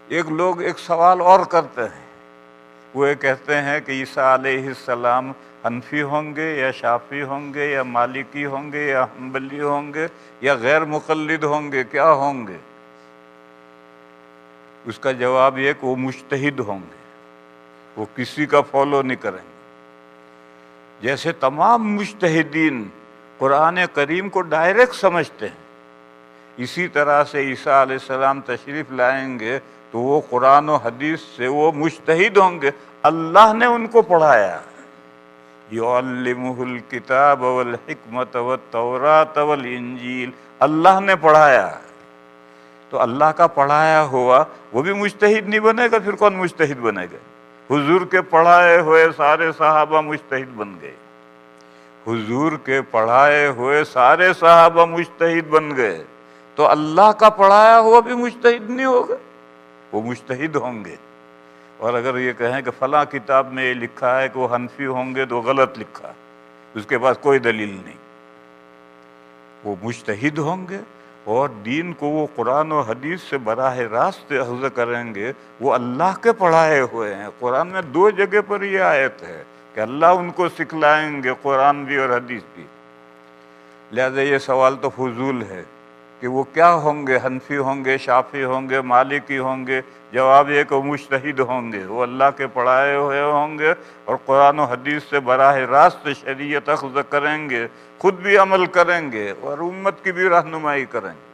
ایک لوگ ایک سوال اور کرتے ہیں، وہ یہ کہتے ہیں کہ عیسیٰ علیہ السلام حنفی ہوں گے یا شافعی ہوں گے یا مالکی ہوں گے یا حنبلی ہوں گے یا غیر مقلد ہوں گے، کیا ہوں گے؟ اس کا جواب یہ کہ وہ مجتہد ہوں گے، وہ کسی کا فالو نہیں کریں گے۔ جیسے تمام مجتہدین قرآن کریم کو ڈائریکٹ سمجھتے ہیں، اسی طرح سے عیسیٰ علیہ السلام تشریف لائیں گے تو وہ قرآن و حدیث سے وہ مجتہد ہوں گے، اللہ نے ان کو پڑھایا۔ یعلمہ الکتاب والحکمت والتوراۃ والانجیل، اللہ نے پڑھایا، تو اللہ کا پڑھایا ہوا وہ بھی مجتہد نہیں بنے گا، پھر کون مجتہد بنے گا؟ حضور کے پڑھائے ہوئے سارے صحابہ مجتہد بن گئے، حضور کے پڑھائے ہوئے سارے صحابہ مجتہد بن گئے، تو اللہ کا پڑھایا ہوا بھی مجتہد نہیں ہوگا، وہ مجتہد ہوں گے۔ اور اگر یہ کہیں کہ فلاں کتاب میں یہ لکھا ہے کہ وہ حنفی ہوں گے تو غلط لکھا، اس کے پاس کوئی دلیل نہیں، وہ مجتہد ہوں گے اور دین کو وہ قرآن و حدیث سے براہ راست اخذ کریں گے، وہ اللہ کے پڑھائے ہوئے ہیں۔ قرآن میں 2 جگہ پر یہ آیت ہے کہ اللہ ان کو سکھلائیں گے، قرآن بھی اور حدیث بھی۔ لہذا یہ سوال تو فضول ہے کہ وہ کیا ہوں گے، حنفی ہوں گے، شافعی ہوں گے، مالکی ہوں گے؟ جواب یہ کہ وہ مجتہد ہوں گے، وہ اللہ کے پڑھائے ہوئے ہوں گے اور قرآن و حدیث سے براہ راست شریعت اخذ کریں گے، خود بھی عمل کریں گے اور امت کی بھی رہنمائی کریں گے۔